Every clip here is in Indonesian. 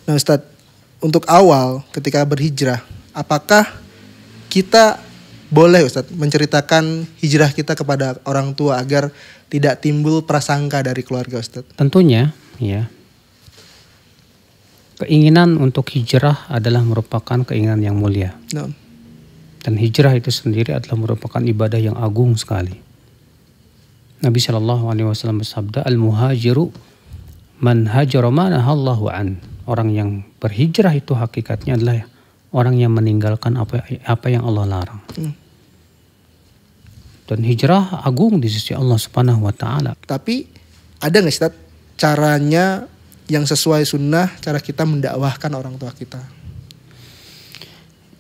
Nah Ustadz, untuk awal ketika berhijrah, apakah kita boleh Ustadz menceritakan hijrah kita kepada orang tua agar tidak timbul prasangka dari keluarga Ustadz? Tentunya ya, keinginan untuk hijrah adalah merupakan keinginan yang mulia. Nah. Dan hijrah itu sendiri adalah merupakan ibadah yang agung sekali. Nabi SAW bersabda, al-muhajiru man hajara ma nahallahu an. Orang yang berhijrah itu hakikatnya adalah orang yang meninggalkan apa yang Allah larang. Dan hijrah agung di sisi Allah Subhanahu wa taala. Tapi ada nggak Ustadz caranya yang sesuai sunnah, cara kita mendakwahkan orang tua kita?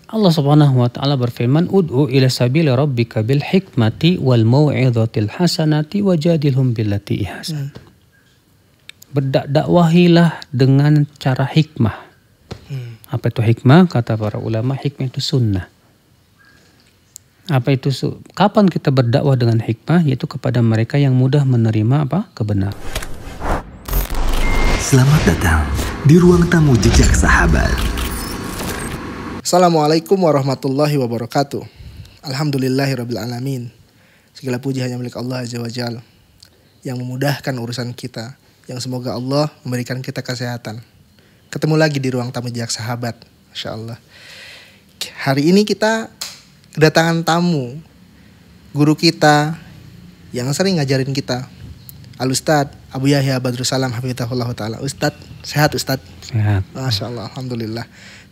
Allah Subhanahu wa taala berfirman, ud'u ila sabili rabbika bil hikmati wal mau'izatil hasanati wajadilhum billati ihsan. Berdakwahilah dengan cara hikmah. Apa itu hikmah? Kata para ulama, hikmah itu sunnah. Apa itu? Kapan kita berdakwah dengan hikmah? Yaitu kepada mereka yang mudah menerima kebenaran. Selamat datang di ruang tamu jejak sahabat. Assalamualaikum warahmatullahi wabarakatuh. Alhamdulillahirabbil alamin. Segala puji hanya milik Allah Azza wa Jalla yang memudahkan urusan kita, yang semoga Allah memberikan kita kesehatan. Ketemu lagi di ruang tamu jejak sahabat, Masya Allah. Hari ini kita kedatangan tamu, guru kita yang sering ngajarin kita, Al-Ustadz Abu Yahya Badrussalam hafizahullah ta'ala. Ustadz, sehat Ustadz? Sehat. Masya Allah, Alhamdulillah.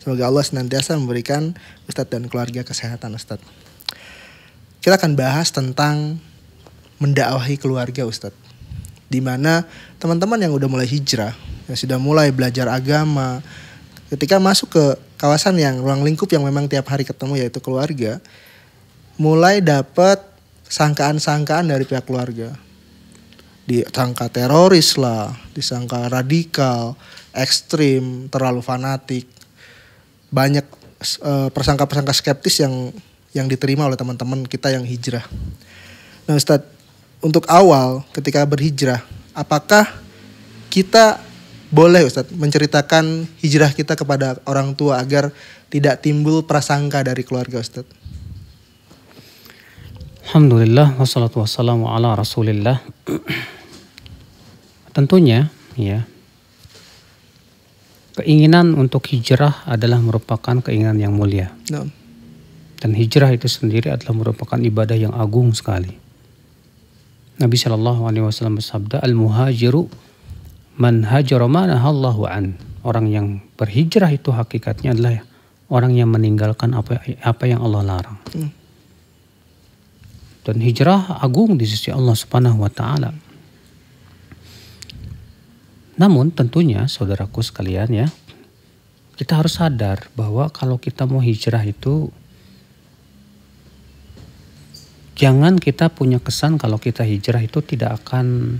Semoga Allah senantiasa memberikan Ustadz dan keluarga kesehatan Ustadz. Kita akan bahas tentang mendakwahi keluarga Ustadz. Dimana teman-teman yang udah mulai hijrah, yang sudah mulai belajar agama, ketika masuk ke kawasan yang ruang lingkup yang memang tiap hari ketemu yaitu keluarga, mulai dapat sangkaan-sangkaan dari pihak keluarga. Disangka teroris lah, disangka radikal, ekstrim, terlalu fanatik. Banyak persangka-persangka skeptis yang diterima oleh teman-teman kita yang hijrah. Nah Ustadz, untuk awal ketika berhijrah, apakah kita boleh Ustadz menceritakan hijrah kita kepada orang tua agar tidak timbul prasangka dari keluarga Ustadz? Alhamdulillah, wassalatu wassalamu ala rasulillah. Tentunya ya, keinginan untuk hijrah adalah merupakan keinginan yang mulia. No. Dan hijrah itu sendiri adalah merupakan ibadah yang agung sekali. Nabi SAW bersabda, al-muhajiru man hajara ma nahallahu an. Orang yang berhijrah itu hakikatnya adalah orang yang meninggalkan apa yang Allah larang. Dan hijrah agung di sisi Allah Subhanahu wa taala. Namun tentunya saudaraku sekalian ya, kita harus sadar bahwa kalau kita mau hijrah itu, jangan kita punya kesan kalau kita hijrah itu tidak akan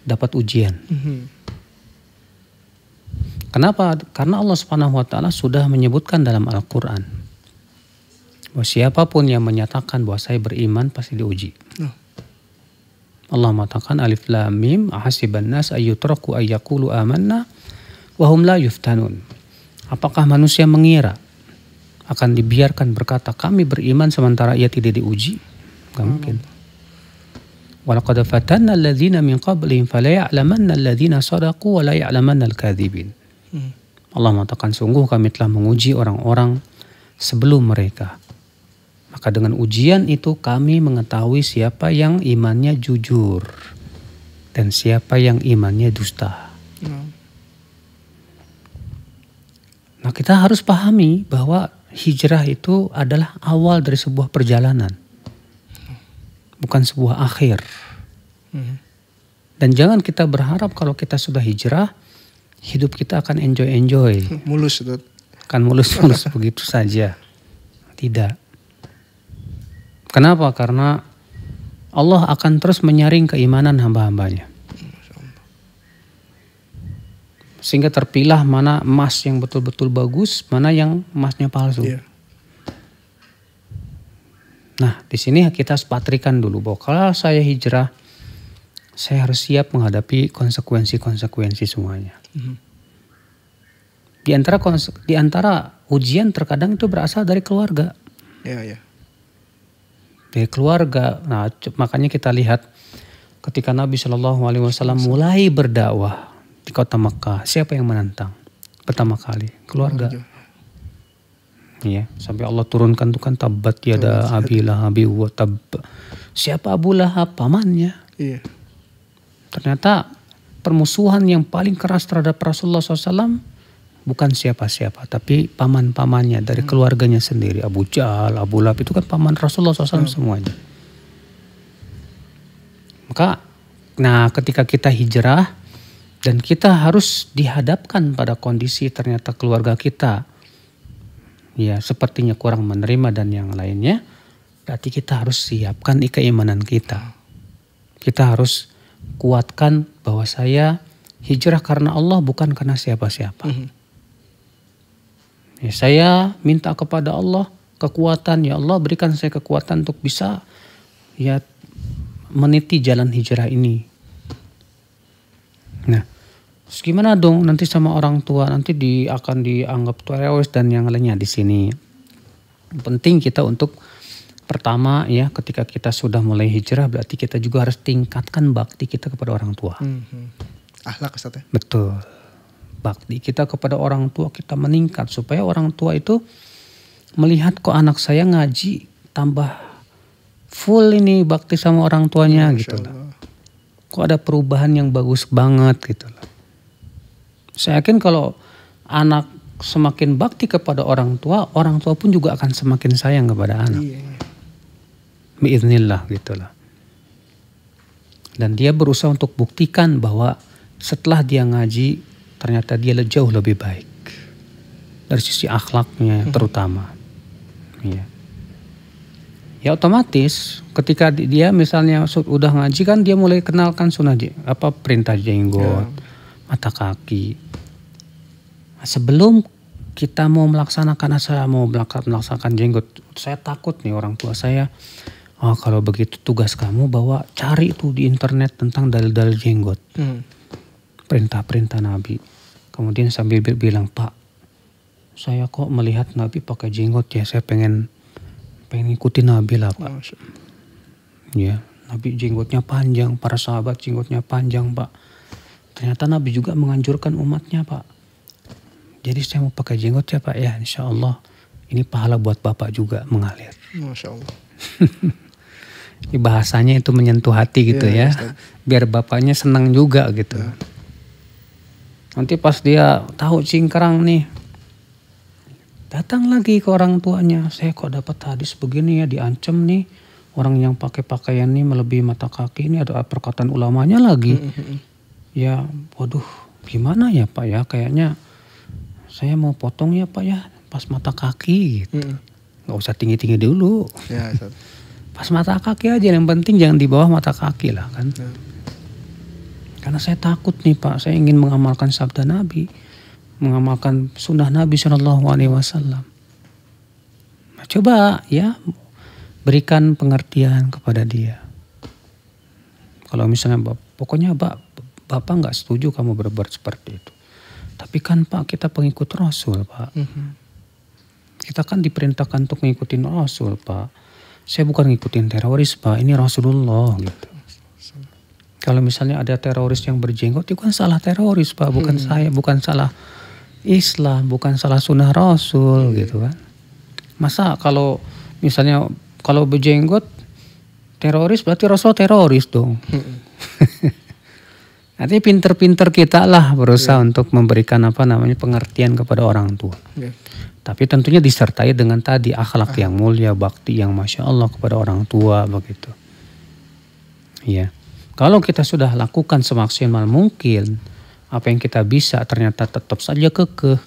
dapat ujian. Kenapa? Karena Allah Subhanahu wa taala sudah menyebutkan dalam Al-Qur'an bahwa siapapun yang menyatakan bahwa saya beriman pasti diuji. Allah mengatakan alif lam mim ahasiban nas ayyutraku ayyaqulu amanna wa hum la yuftanun. Apakah manusia mengira akan dibiarkan berkata kami beriman sementara ia tidak diuji? Enggak mungkin. Walaqad fatanna alladhina min qablihim fala ya'lamanna alladhina sadaqu wa la ya'lamanna al-kadzibin. Allah mengatakan sungguh kami telah menguji orang-orang sebelum mereka. Maka dengan ujian itu kami mengetahui siapa yang imannya jujur dan siapa yang imannya dusta. Nah kita harus pahami bahwa hijrah itu adalah awal dari sebuah perjalanan. Bukan sebuah akhir. Dan jangan kita berharap kalau kita sudah hijrah, hidup kita akan enjoy-enjoy. Mulus Ustadz. Akan mulus-mulus begitu saja. Tidak. Kenapa? Karena Allah akan terus menyaring keimanan hamba-hambanya. Sehingga terpilah mana emas yang betul-betul bagus, mana yang emasnya palsu. Yeah. Nah, di sini kita harus patrikan dulu bahwa kalau saya hijrah, saya harus siap menghadapi konsekuensi-konsekuensi semuanya. Di antara ujian terkadang itu berasal dari keluarga. Ya. Dari keluarga. Nah, makanya kita lihat ketika Nabi Shallallahu Alaihi Wasallam mulai berdakwah di kota Mekah, siapa yang menantang pertama kali? Keluarga. Iya, sampai Allah turunkan tuh kan tabat yada Abi Lahab wa tab. Siapa Abu Lahab? Pamannya. Iya. Ternyata permusuhan yang paling keras terhadap Rasulullah SAW bukan siapa-siapa, tapi paman-pamannya dari keluarganya sendiri. Abu Jahal, Abu Lahab itu kan paman Rasulullah SAW semuanya. Maka, nah ketika kita hijrah dan kita harus dihadapkan pada kondisi ternyata keluarga kita, ya sepertinya kurang menerima dan yang lainnya, berarti kita harus siapkan keimanan kita. Kita harus kuatkan bahwa saya hijrah karena Allah bukan karena siapa-siapa. Ya, saya minta kepada Allah kekuatan, ya Allah berikan saya kekuatan untuk bisa ya meniti jalan hijrah ini. Nah, terus gimana dong nanti sama orang tua, nanti akan dianggap teroris dan yang lainnya di sini. Penting kita untuk pertama ya ketika kita sudah mulai hijrah berarti kita juga harus tingkatkan bakti kita kepada orang tua. Akhlak Ustaz ya? Betul. Bakti kita kepada orang tua kita meningkat supaya orang tua itu melihat kok anak saya ngaji tambah full ini bakti sama orang tuanya gitu loh. Kok ada perubahan yang bagus banget gitu loh. Saya yakin kalau anak semakin bakti kepada orang tua pun juga akan semakin sayang kepada anak. Biiznillah gitu loh. Dan dia berusaha untuk buktikan bahwa setelah dia ngaji ternyata dia jauh lebih baik dari sisi akhlaknya terutama. Ya otomatis ketika dia misalnya udah ngaji kan dia mulai kenalkan sunnah perintah jenggot, mata kaki. Nah, sebelum kita mau melaksanakan jenggot, saya takut nih orang tua saya. Oh kalau begitu tugas kamu bawa cari tuh di internet tentang dalil-dalil jenggot. Perintah-perintah Nabi. Kemudian sambil bilang, Pak, saya kok melihat Nabi pakai jenggot ya, saya pengen ikutin Nabi lah Pak. Ya, Nabi jenggotnya panjang, para sahabat jenggotnya panjang Pak. Ternyata Nabi juga menganjurkan umatnya Pak. Jadi saya mau pakai jenggot ya Pak ya, insya Allah ini pahala buat Bapak juga mengalir. Masya Allah. Bahasanya itu menyentuh hati gitu ya. Biar bapaknya senang juga gitu. Nanti pas dia tahu cingkrang nih, datang lagi ke orang tuanya. Saya kok dapat hadis begini ya, diancam nih. Orang yang pakai pakaian nih melebihi mata kaki, ini ada perkataan ulamanya lagi. Ya waduh gimana ya Pak ya, kayaknya saya mau potong ya Pak ya, pas mata kaki gitu. Gak usah tinggi-tinggi dulu. Ya, pas mata kaki aja, yang penting jangan di bawah mata kaki lah kan. Karena saya takut nih Pak, saya ingin mengamalkan sabda Nabi, mengamalkan sunnah Nabi Shallallahu Alaihi Wasallam. Nah, coba ya berikan pengertian kepada dia. Kalau misalnya pokoknya Bapak nggak setuju kamu berbuat seperti itu. Tapi kan Pak kita pengikut Rasul Pak. Kita kan diperintahkan untuk ngikutin Rasul Pak. Saya bukan ngikutin teroris Pak, ini Rasulullah gitu. Kalau misalnya ada teroris yang berjenggot, itu kan salah teroris Pak, bukan saya, bukan salah Islam, bukan salah sunnah Rasul gitu kan. Masa kalau misalnya kalau berjenggot teroris berarti Rasul teroris dong. Nanti pinter-pinter kita lah berusaha untuk memberikan pengertian kepada orang tua. Tapi tentunya disertai dengan tadi akhlak yang mulia, bakti yang Masya Allah kepada orang tua begitu. Iya. Kalau kita sudah lakukan semaksimal mungkin apa yang kita bisa ternyata tetap saja kekeh.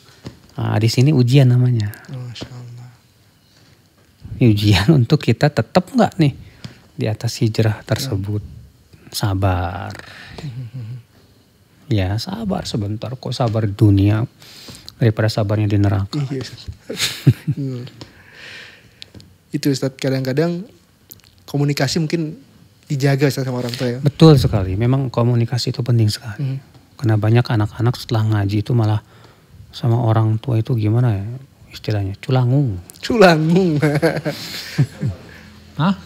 Nah, di sini ujian namanya. Masya Allah. Ini ujian untuk kita tetap nggak nih di atas hijrah tersebut. Sabar. Ya sabar sebentar kok, sabar di dunia daripada sabarnya di neraka. Itu Ustadz, kadang-kadang komunikasi mungkin dijaga sama orang tua ya. Betul sekali, memang komunikasi itu penting sekali. Karena banyak anak-anak setelah ngaji itu malah sama orang tua itu gimana ya istilahnya? Culangung. Culangung. Hah?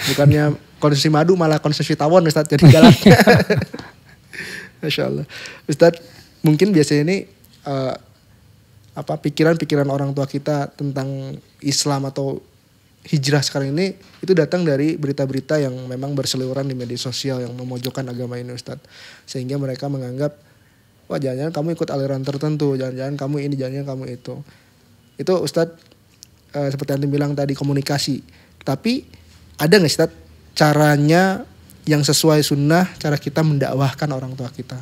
Bukannya konsumsi madu malah konsumsi tawon Ustaz jadi galaknya. Masya Allah. Ustaz, mungkin biasanya ini pikiran-pikiran orang tua kita tentang Islam atau hijrah sekarang ini itu datang dari berita-berita yang memang berseliweran di media sosial yang memojokkan agama ini Ustaz. Sehingga mereka menganggap, wah jangan-jangan kamu ikut aliran tertentu, jangan-jangan kamu ini, jangan-jangan kamu itu. Itu Ustaz seperti yang bilang tadi komunikasi. Tapi ada nggak Ustaz caranya yang sesuai sunnah, cara kita mendakwahkan orang tua kita?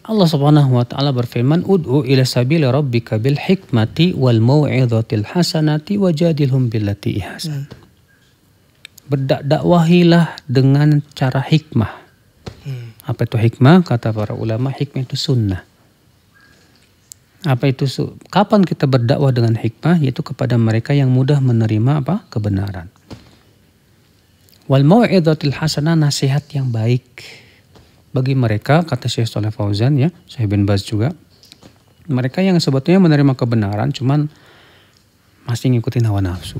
Allah Subhanahu wa taala berfirman, "Ud'u ila sabili rabbika bil hikmati wal mau'izatil hasanati wajadilhum billati ihsan." Berdakwahilah dengan cara hikmah. Apa itu hikmah? Kata para ulama, hikmah itu sunnah. Apa itu kapan kita berdakwah dengan hikmah? Yaitu kepada mereka yang mudah menerima kebenaran. Wal mau'izatil hasanah, nasihat yang baik. Bagi mereka, kata Syekh Shalih Fauzan ya, Syekh bin Baz juga, mereka yang sebetulnya menerima kebenaran cuman masih ngikutin hawa nafsu.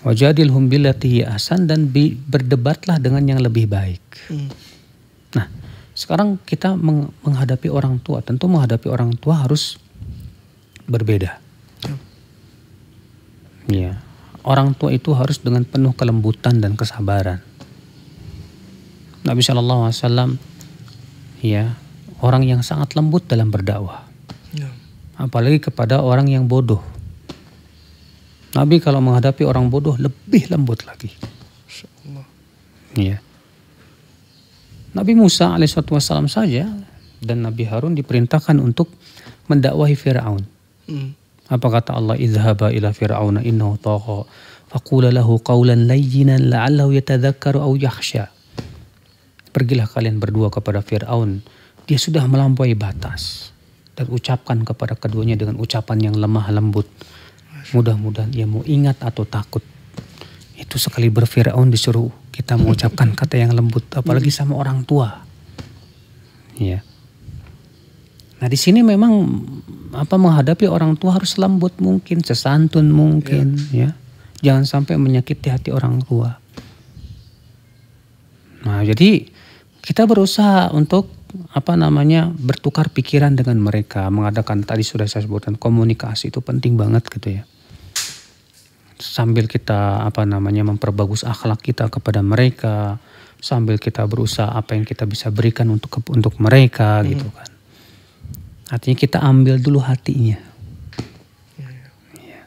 Wajadilhum billati hi ahsan, dan berdebatlah dengan yang lebih baik. Nah, sekarang kita menghadapi orang tua, tentu menghadapi orang tua harus berbeda. Ya, orang tua itu harus dengan penuh kelembutan dan kesabaran. Nabi SAW ya orang yang sangat lembut dalam berdakwah, apalagi kepada orang yang bodoh. Nabi kalau menghadapi orang bodoh lebih lembut lagi. Ya. Nabi Musa alaihissalam saja dan Nabi Harun diperintahkan untuk mendakwahi Fir'aun. Apa kata Allah? Idhaba ila Fir'auna innahu tagha faqula lahu qawlan layyinan la'allahu yatadhakkaru aw yakhsha. Pergilah kalian berdua kepada Fir'aun, dia sudah melampaui batas, dan ucapkan kepada keduanya dengan ucapan yang lemah lembut. Mudah-mudahan ia mau ingat atau takut. Itu sekali Fir'aun disuruh kita mengucapkan kata yang lembut, apalagi sama orang tua. Ya. Nah di sini memang menghadapi orang tua harus lembut mungkin, sesantun mungkin, ya. Jangan sampai menyakiti hati orang tua. Nah jadi kita berusaha untuk bertukar pikiran dengan mereka, mengadakan tadi sudah saya sebutkan komunikasi itu penting banget gitu ya. Sambil kita memperbagus akhlak kita kepada mereka, sambil kita berusaha apa yang kita bisa berikan untuk mereka gitu kan. Artinya kita ambil dulu hatinya. Ya.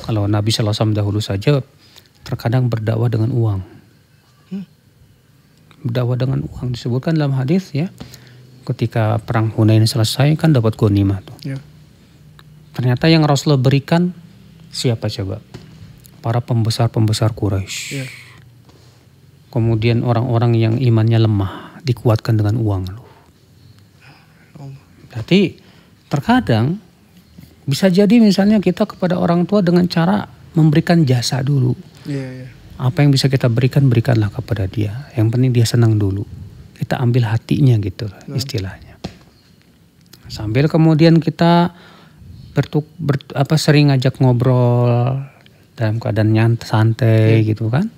Kalau Nabi SAW dahulu saja terkadang berdakwah dengan uang. Berdakwah dengan uang disebutkan dalam hadis ya, ketika perang Hunain selesai kan dapat ghanimah tuh. Ya. Ternyata yang Rasulullah berikan siapa coba? Para pembesar Quraisy. Ya. Kemudian orang-orang yang imannya lemah dikuatkan dengan uang loh. Berarti terkadang bisa jadi misalnya kita kepada orang tua dengan cara memberikan jasa dulu. Ya. Apa yang bisa kita berikanlah kepada dia. Yang penting dia senang dulu. Kita ambil hatinya gitu istilahnya. Sambil kemudian kita sering ngajak ngobrol dalam keadaan santai gitu kan.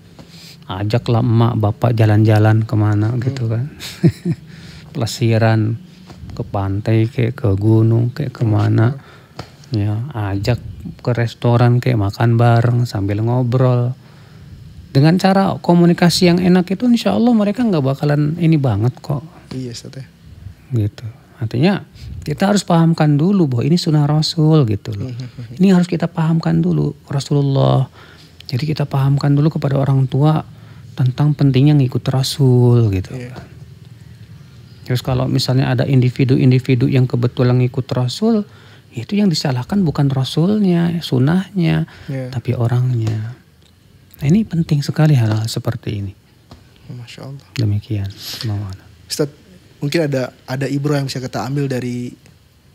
Ajaklah emak bapak jalan-jalan kemana gitu kan. Pelesiran ke pantai kayak ke gunung kayak kemana. Ya, ajak ke restoran kayak makan bareng sambil ngobrol. Dengan cara komunikasi yang enak itu insya Allah mereka nggak bakalan ini banget kok. Iya Ustaz. Gitu. Artinya kita harus pahamkan dulu bahwa ini sunnah Rasul gitu loh. Ini harus kita pahamkan dulu Rasulullah. Jadi kita pahamkan dulu kepada orang tua tentang pentingnya ngikut Rasul gitu. Iya. Terus kalau misalnya ada individu-individu yang kebetulan ngikut Rasul, itu yang disalahkan bukan Rasulnya, sunnahnya, tapi orangnya. Nah ini penting sekali hal-hal seperti ini. Masya Allah. Demikian. Ustaz, mungkin ada ibrah yang bisa kita ambil dari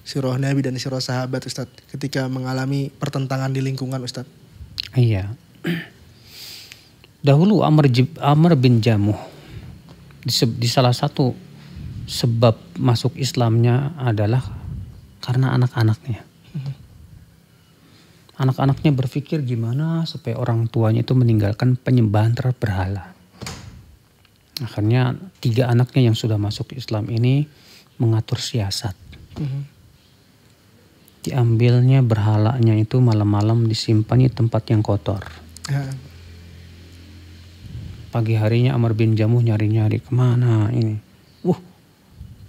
sirah Nabi dan sirah sahabat Ustaz ketika mengalami pertentangan di lingkungan Ustaz. Iya. Dahulu Amr bin Jamuh di salah satu sebab masuk Islamnya adalah karena anak-anaknya. Anak-anaknya berpikir gimana supaya orang tuanya itu meninggalkan penyembahan terhadap berhala. Akhirnya 3 anaknya yang sudah masuk Islam ini mengatur siasat. Diambilnya berhalanya itu malam-malam disimpan di tempat yang kotor. Pagi harinya Amr bin Jamuh nyari-nyari kemana ini.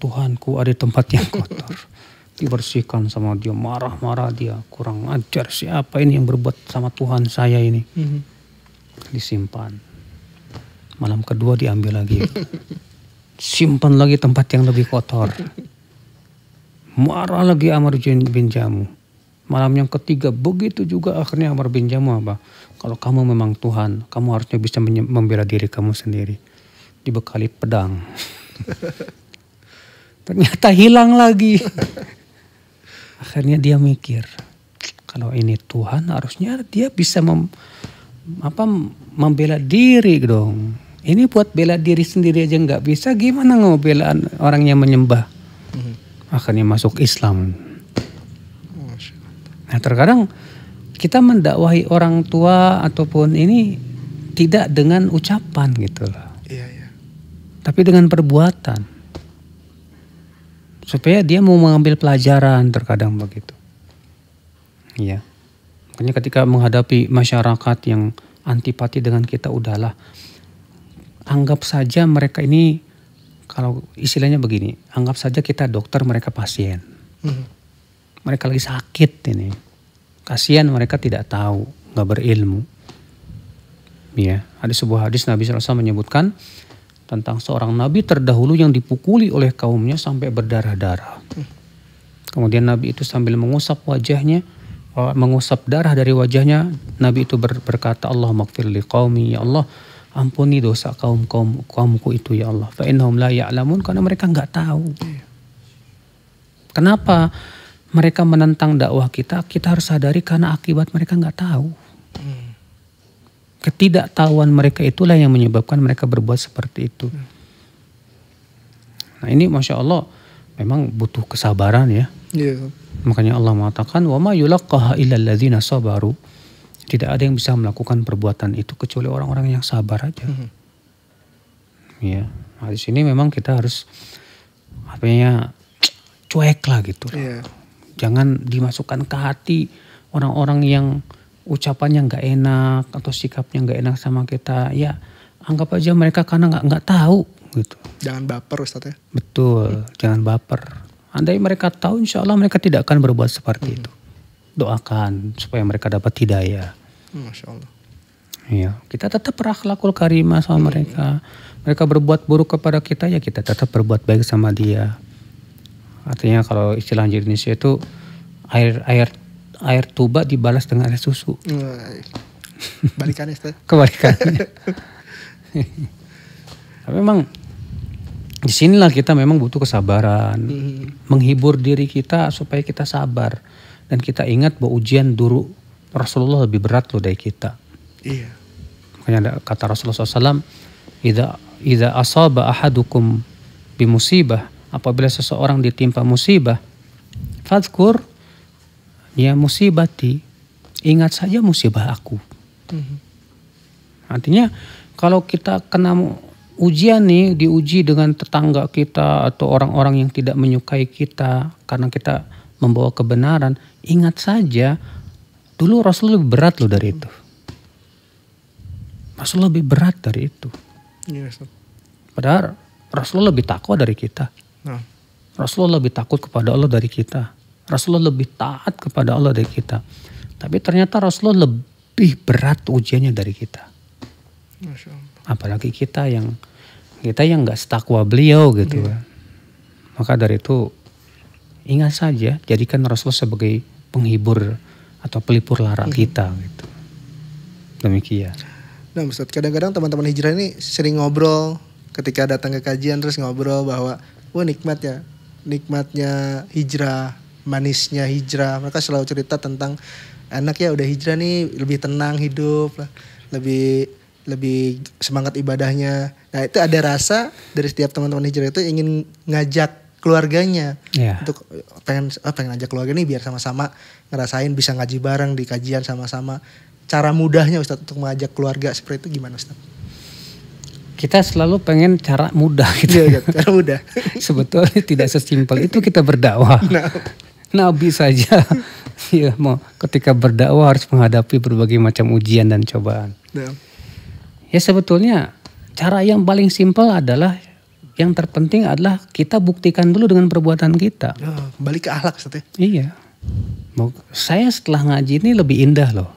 Tuhanku ada tempat yang kotor. Dibersihkan sama dia, marah-marah dia. Kurang ajar, siapa ini yang berbuat sama Tuhan saya ini. Disimpan. Malam kedua diambil lagi. Simpan lagi tempat yang lebih kotor. Marah lagi Amr bin Jamuh. Malam yang ketiga begitu juga, akhirnya Amr bin Jamuh apa? Kalau kamu memang Tuhan, kamu harusnya bisa membela diri kamu sendiri. Dibekali pedang. Ternyata hilang lagi. Akhirnya dia mikir, kalau ini Tuhan harusnya dia bisa membela diri dong. Ini buat bela diri sendiri aja nggak bisa, gimana mau bela orang yang menyembah? Akhirnya masuk Islam. Nah terkadang kita mendakwahi orang tua ataupun ini tidak dengan ucapan gitu loh. Iya. Tapi dengan perbuatan. Supaya dia mau mengambil pelajaran, terkadang begitu. Iya. Makanya ketika menghadapi masyarakat yang antipati dengan kita, udahlah. Anggap saja mereka ini, kalau istilahnya begini, anggap saja kita dokter, mereka pasien. Mereka lagi sakit ini. Kasihan mereka tidak tahu, nggak berilmu. Iya. Ada sebuah hadis Nabi SAW menyebutkan tentang seorang nabi terdahulu yang dipukuli oleh kaumnya sampai berdarah-darah. Kemudian nabi itu sambil mengusap wajahnya, mengusap darah dari wajahnya, nabi itu berkata, Allahumma ighfir li qaumi, ya Allah ampuni dosa kaumku itu ya Allah. Fa innahum la ya'lamun, karena mereka nggak tahu. Kenapa mereka menentang dakwah kita? Kita harus sadari karena akibat mereka nggak tahu. Ketidaktahuan mereka itulah yang menyebabkan mereka berbuat seperti itu. Nah ini Masya Allah memang butuh kesabaran ya. Makanya Allah mengatakan, wa ma yulaqqaha illal ladzina sabaru. Tidak ada yang bisa melakukan perbuatan itu kecuali orang-orang yang sabar aja. Ya, nah, di sini memang kita harus cuek lah gitu. Jangan dimasukkan ke hati orang-orang yang ucapannya nggak enak atau sikapnya nggak enak sama kita. Ya anggap aja mereka karena nggak tahu gitu. Jangan baper Ustaz ya. Betul, jangan baper. Andai mereka tahu, insya Allah mereka tidak akan berbuat seperti itu. Doakan supaya mereka dapat hidayah. Masya Allah. Iya, kita tetap berakhlakul karimah sama mereka. Mereka berbuat buruk kepada kita, ya kita tetap berbuat baik sama dia. Artinya kalau istilah Indonesia itu air tuba dibalas dengan air susu. Balikannya Ustaz. Kebalikannya. Tapi memang disinilah kita memang butuh kesabaran. Menghibur diri kita supaya kita sabar. Dan kita ingat bahwa ujian dulu Rasulullah lebih berat loh dari kita. Iya. Makanya ada kata Rasulullah SAW, Idza asaba ahadukum bimusibah, apabila seseorang ditimpa musibah, fadhkur ya musibati, ingat saja musibah aku. Artinya kalau kita kena ujian nih, diuji dengan tetangga kita atau orang-orang yang tidak menyukai kita karena kita membawa kebenaran, ingat saja dulu Rasul lebih berat loh dari itu. Rasul lebih berat dari itu. Padahal Rasulullah lebih takwa dari kita. Rasulullah lebih takut kepada Allah dari kita. Rasulullah lebih taat kepada Allah dari kita. Tapi ternyata Rasulullah lebih berat ujiannya dari kita. Masya Allah. Apalagi kita yang nggak setakwa beliau gitu kan. Maka dari itu ingat saja, jadikan Rasulullah sebagai penghibur atau pelipur lara kita gitu. Demikian. Nah Ustaz, kadang-kadang teman-teman hijrah ini sering ngobrol ketika datang ke kajian, terus ngobrol bahwa wah nikmatnya hijrah, manisnya hijrah. Mereka selalu cerita tentang enak ya udah hijrah nih, lebih tenang hidup, lebih semangat ibadahnya. Nah itu ada rasa dari setiap teman-teman hijrah itu ingin ngajak keluarganya untuk pengen ngajak keluarga nih biar sama-sama ngerasain bisa ngaji bareng di kajian sama-sama. Cara mudahnya Ustadz untuk mengajak keluarga seperti itu gimana Ustadz? Kita selalu pengen cara mudah gitu. Iya, cara mudah. Sebetulnya tidak sesimpel itu kita berdakwah. Nabi saja ya mau ketika berdakwah harus menghadapi berbagai macam ujian dan cobaan. Ya sebetulnya cara yang paling simpel adalah yang terpenting adalah kita buktikan dulu dengan perbuatan kita. Kembali ke akhlak Ustaz ya? Iya. Saya setelah ngaji ini lebih indah loh.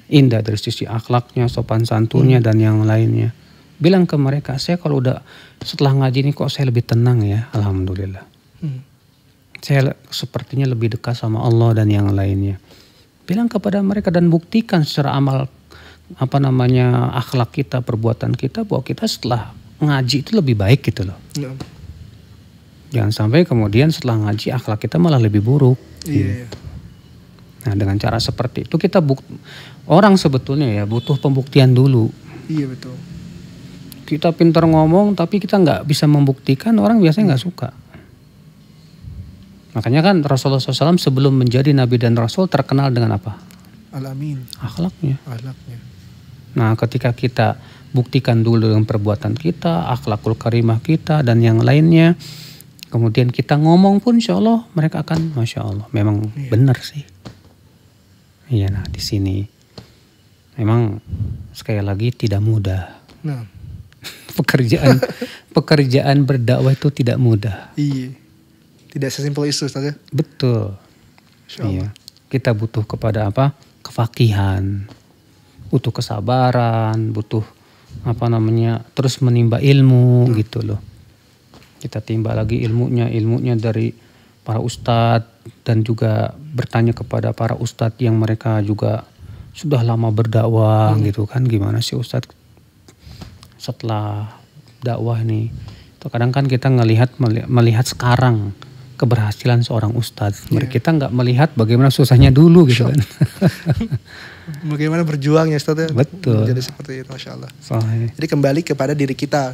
Indah dari sisi akhlaknya, sopan santunnya dan yang lainnya. Bilang ke mereka, saya kalau udah setelah ngaji ini kok saya lebih tenang ya, alhamdulillah. Saya sepertinya lebih dekat sama Allah dan yang lainnya. Bilang kepada mereka dan buktikan secara amal akhlak kita, perbuatan kita bahwa kita setelah ngaji itu lebih baik gitu loh. Jangan sampai kemudian setelah ngaji akhlak kita malah lebih buruk. Iya. Nah dengan cara seperti itu kita orang sebetulnya ya butuh pembuktian dulu. Iya betul. Kita pintar ngomong tapi kita nggak bisa membuktikan, orang biasanya nggak suka. Makanya kan Rasulullah SAW sebelum menjadi Nabi dan Rasul terkenal dengan apa? Al-Amin. Akhlaknya. Nah ketika kita buktikan dulu dengan perbuatan kita, akhlakul karimah kita dan yang lainnya. Kemudian kita ngomong pun insya Allah mereka akan Masya Allah memang benar sih. Iya nah di sini memang sekali lagi tidak mudah. Pekerjaan berdakwah itu tidak mudah. Iya. Tidak sesimpel itu Ustaz ya? Betul. Iya. Kita butuh kepada apa? Kefakihan. Butuh kesabaran, butuh terus menimba ilmu gitu loh. Kita timba lagi ilmunya dari para ustadz dan juga bertanya kepada para ustadz yang mereka juga sudah lama berdakwah gitu kan, gimana sih ustadz setelah dakwah ini. Kadang kan kita melihat sekarang keberhasilan seorang ustadz. Kita nggak melihat bagaimana susahnya dulu gitu kan. Bagaimana berjuangnya Ustaz ya. Betul. Jadi seperti itu Masya Allah. Sahih. Jadi kembali kepada diri kita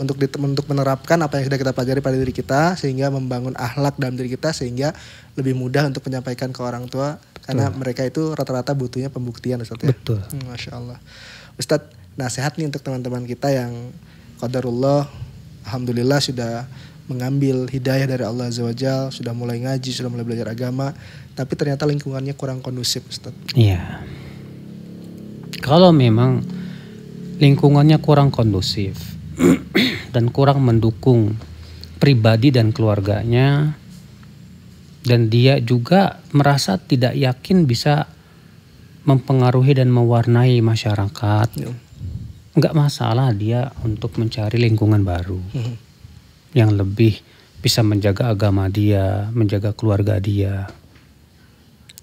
untuk menerapkan apa yang sudah kita pelajari pada diri kita sehingga membangun akhlak dalam diri kita sehingga lebih mudah untuk menyampaikan ke orang tua. Karena mereka itu rata-rata butuhnya pembuktian Ustaz ya. Betul. Masya Allah. Ustaz, nasihat nih untuk teman-teman kita yang qadarullah alhamdulillah sudah mengambil hidayah dari Allah Azza wa Jalla, sudah mulai ngaji, sudah mulai belajar agama, tapi ternyata lingkungannya kurang kondusif Ustaz. Iya. Kalau memang lingkungannya kurang kondusif dan kurang mendukung pribadi dan keluarganya, dan dia juga merasa tidak yakin bisa mempengaruhi dan mewarnai masyarakat, enggak masalah dia untuk mencari lingkungan baru yang lebih bisa menjaga agama dia, menjaga keluarga dia.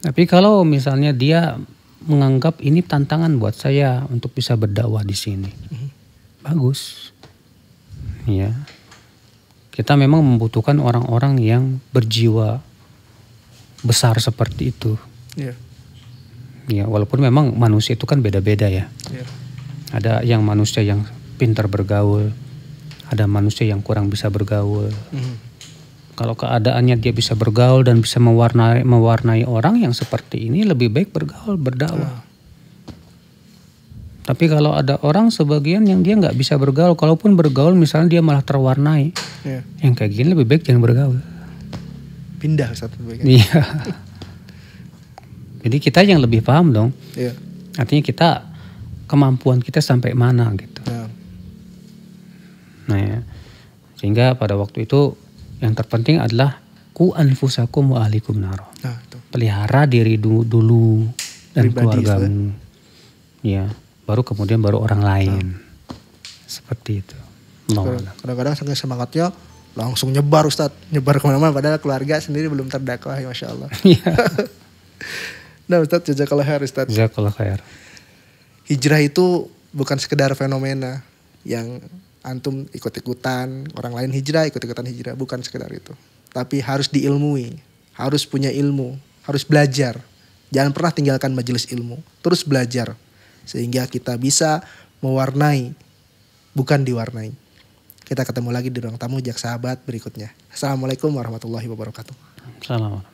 Tapi kalau misalnya dia menganggap ini tantangan buat saya untuk bisa berdakwah di sini, bagus. Ya, kita memang membutuhkan orang-orang yang berjiwa besar seperti itu. Ya, walaupun memang manusia itu kan beda-beda ya. Ada yang manusia yang pintar bergaul, ada manusia yang kurang bisa bergaul. Kalau keadaannya dia bisa bergaul dan bisa mewarnai orang yang seperti ini, lebih baik bergaul, berdakwah. Tapi kalau ada orang sebagian yang dia nggak bisa bergaul, kalaupun bergaul misalnya dia malah terwarnai, yang kayak gini lebih baik jangan bergaul. Pindah satu baiknya. Iya. Jadi kita yang lebih paham dong. Artinya kita kemampuan kita sampai mana gitu. Nah ya, sehingga pada waktu itu yang terpenting adalah ku anfusakum wa ahlikum naro. Pelihara diri dulu dan keluargamu. Ya, baru kemudian baru orang lain. Seperti itu. Kadang-kadang saking semangatnya langsung nyebar Ustadz, nyebar kemana-mana padahal keluarga sendiri belum terdakwah, ya Masya Allah. Nah Ustadz, jazakallah khair Ustadz. Jazakallah khair. Hijrah itu bukan sekedar fenomena yang antum ikut-ikutan, orang lain hijrah, ikut-ikutan hijrah. Bukan sekedar itu. Tapi harus diilmui, harus punya ilmu, harus belajar. Jangan pernah tinggalkan majelis ilmu, terus belajar. Sehingga kita bisa mewarnai bukan diwarnai. Kita ketemu lagi di ruang tamu Jak Sahabat berikutnya. Assalamualaikum warahmatullahi wabarakatuh. Salam.